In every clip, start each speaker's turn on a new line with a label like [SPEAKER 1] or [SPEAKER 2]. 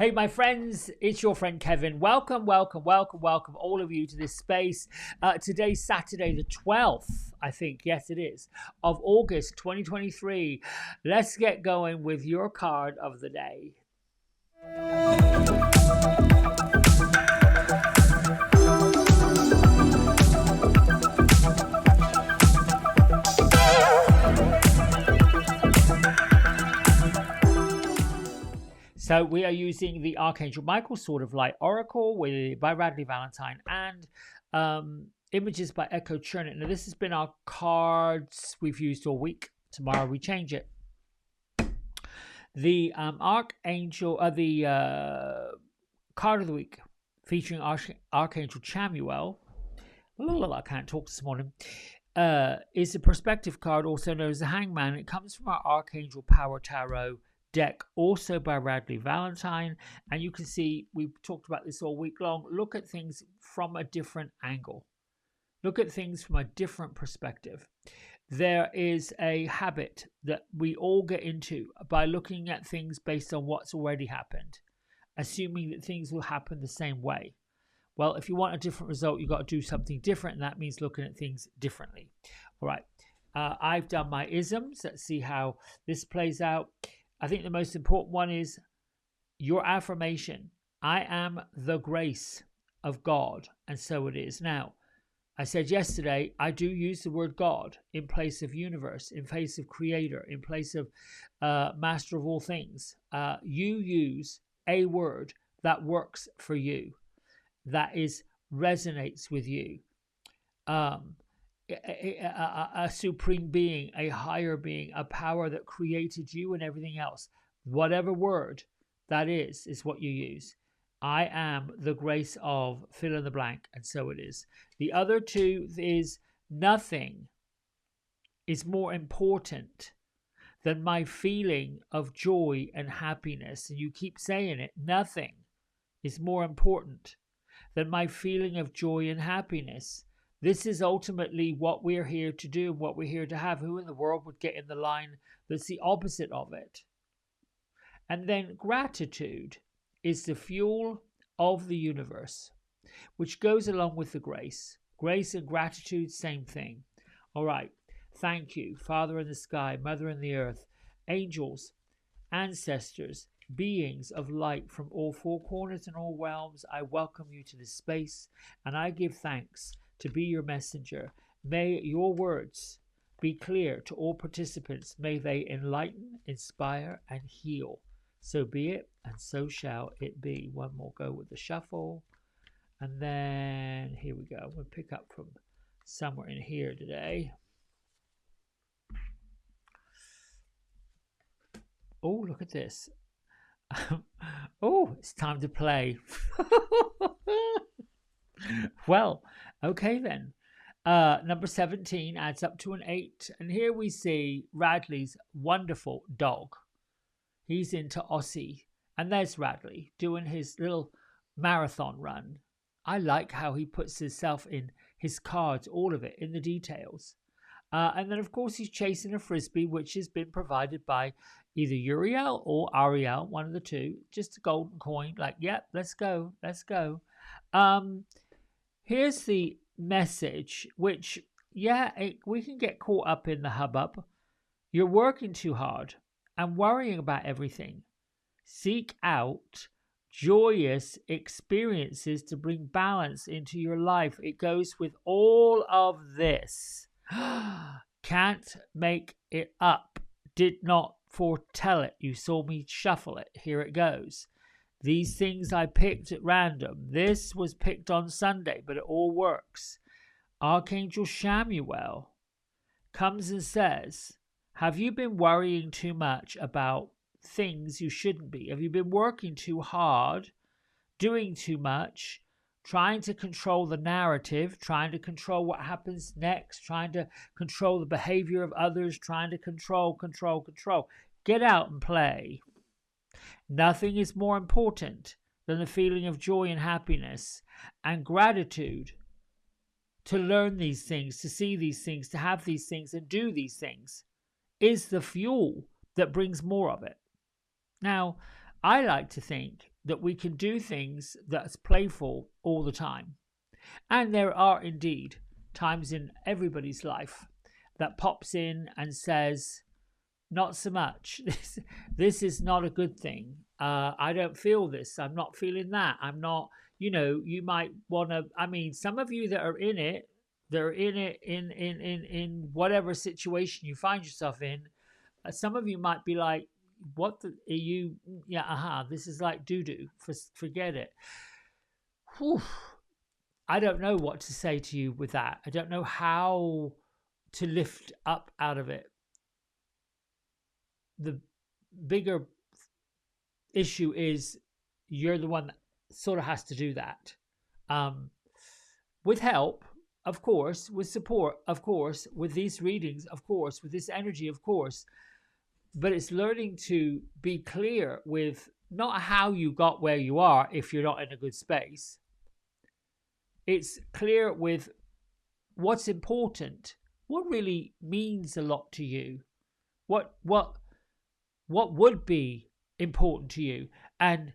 [SPEAKER 1] Hey, my friends, it's your friend Kevin. Welcome, all of you to this space. Today's Saturday, the 12th, I think, yes, it is, of August 2023. Let's get going with your card of the day. So we are using the Archangel Michael Sword of Light Oracle by Radley Valentine and images by Echo Chernit. Now this has been our cards we've used all week. Tomorrow we change it. The Archangel, the card of the week featuring Archangel Chamuel. I can't talk this morning. Is a perspective card, also known as the Hangman. It comes from our Archangel Power Tarot deck, also by Radley Valentine, and you can see we've talked about this all week long. Look at things from a different angle, look at things from a different perspective. There is a habit that we all get into by looking at things based on what's already happened, assuming that things will happen the same way. Well, if you want a different result, you've got to do something different, and that means looking at things differently. All right, I've done my isms. Let's see how this plays out. I think the most important one is your affirmation. I am the grace of God, and so it is. Now, I said yesterday, I do use the word God in place of universe, in place of creator, in place of master of all things. You use a word that works for you, that resonates with you. A supreme being, a higher being, a power that created you and everything else. Whatever word that is what you use. I am the grace of fill in the blank, and so it is. The other two is nothing is more important than my feeling of joy and happiness. And you keep saying it. Nothing is more important than my feeling of joy and happiness. This is ultimately what we're here to do, what we're here to have. Who in the world would get in the line that's the opposite of it? And then gratitude is the fuel of the universe, which goes along with the grace. Grace and gratitude, same thing. All right. Thank you, Father in the sky, Mother in the earth, angels, ancestors, beings of light from all four corners and all realms. I welcome you to this space, and I give thanks to be your messenger. May your words be clear to all participants. May they enlighten, inspire, and heal. So be it, and so shall it be. One more go with the shuffle. And then, here we go. We'll pick up from somewhere in here today. Oh, look at this. Oh, it's time to play. Well, okay then. Number 17 adds up to an 8. And here we see Radley's wonderful dog. He's into Aussie. And there's Radley doing his little marathon run. I like how he puts himself in his cards, all of it, in the details. And then, of course, he's chasing a frisbee, which has been provided by either Uriel or Ariel, one of the two. Just a golden coin. Like, yep, let's go. Let's go. Here's the message, which, we can get caught up in the hubbub. You're working too hard and worrying about everything. Seek out joyous experiences to bring balance into your life. It goes with all of this. Can't make it up. Did not foretell it. You saw me shuffle it. Here it goes. These things I picked at random. This was picked on Sunday, but it all works. Archangel Chamuel comes and says, have you been worrying too much about things you shouldn't be? Have you been working too hard, doing too much, trying to control the narrative, trying to control what happens next, trying to control the behavior of others, trying to control? Get out and play. Nothing is more important than the feeling of joy and happiness and gratitude to learn these things, to see these things, to have these things and do these things is the fuel that brings more of it. Now, I like to think that we can do things that's playful all the time. And there are indeed times in everybody's life that pops in and says, not so much. This is not a good thing. I don't feel this. I'm not feeling that. I'm not, you might want to, I mean, some of you that are in it, they're in it in whatever situation you find yourself in. Some of you might be like, what are you? Yeah, this is like doo-doo. Forget it. Whew. I don't know what to say to you with that. I don't know how to lift up out of it. The bigger issue is you're the one that sort of has to do that. With help, of course, with support, of course, with these readings, of course, with this energy, of course. But it's learning to be clear with not how you got where you are if you're not in a good space. It's clear with what's important, what really means a lot to you, what would be important to you, and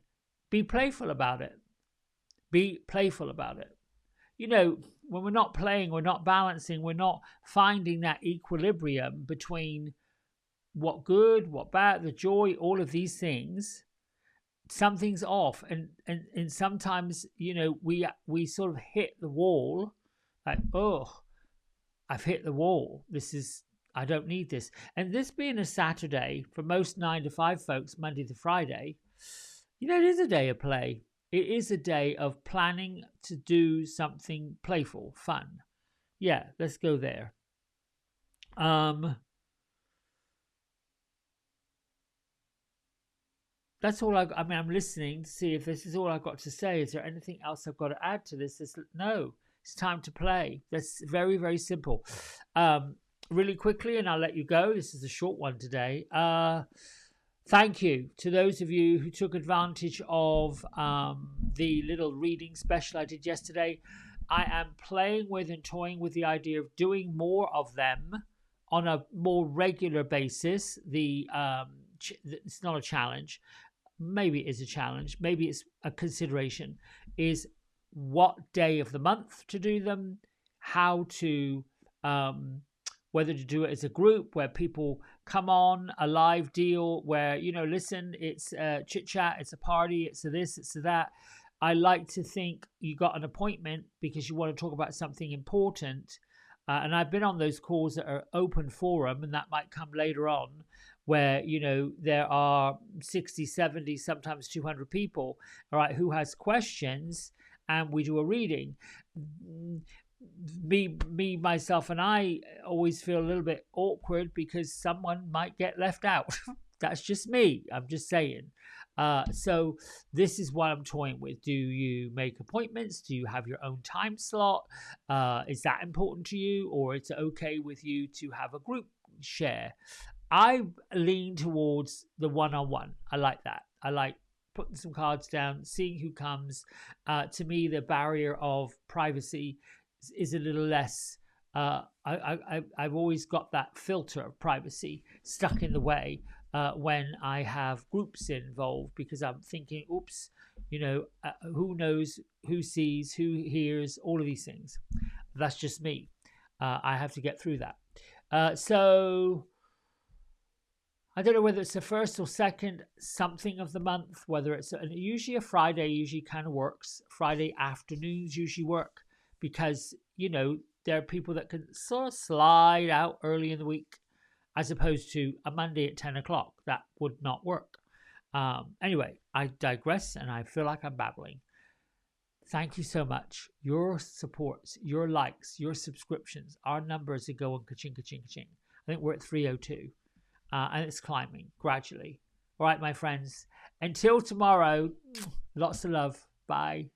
[SPEAKER 1] be playful about it. Be playful about it. When we're not playing, we're not balancing, we're not finding that equilibrium between what good, what bad, the joy, all of these things, something's off. And sometimes, we sort of hit the wall, like, oh, I've hit the wall. I don't need this. And this being a Saturday, for most 9 to 5 folks, Monday to Friday, it is a day of play. It is a day of planning to do something playful, fun. Yeah, let's go there. That's all I'm listening to see if this is all I've got to say. Is there anything else I've got to add to this? No, it's time to play. That's very, very simple. Really quickly, and I'll let you go. This is a short one today. Thank you to those of you who took advantage of the little reading special I did yesterday. I am playing with and toying with the idea of doing more of them on a more regular basis. It's not a challenge. Maybe it is a challenge. Maybe it's a consideration. Is what day of the month to do them, how to, whether to do it as a group where people come on, a live deal where, listen, it's a chit chat, it's a party, it's a this, it's a that. I like to think you got an appointment because you want to talk about something important. And I've been on those calls that are open forum, and that might come later on, where, there are 60, 70, sometimes 200 people, all right, who has questions, and we do a reading. Me, myself, and I always feel a little bit awkward because someone might get left out. That's just me. I'm just saying. So this is what I'm toying with. Do you make appointments? Do you have your own time slot? Is that important to you, or it's okay with you to have a group share? I lean towards the one-on-one. I like that. I like putting some cards down, seeing who comes. To me, the barrier of privacy is a little less. I've always got that filter of privacy stuck in the way when I have groups involved, because I'm thinking, oops, who knows, who sees, who hears, all of these things. That's just me. I have to get through that. So I don't know whether it's the first or second something of the month, whether it's usually a Friday usually kind of works. Friday afternoons usually work because, there are people that can sort of slide out early in the week as opposed to a Monday at 10 o'clock. That would not work. Anyway, I digress and I feel like I'm babbling. Thank you so much. Your supports, your likes, your subscriptions, our numbers are going ka-ching, ka-ching, ka-ching. I think we're at 302. And it's climbing gradually. All right, my friends. Until tomorrow, lots of love. Bye.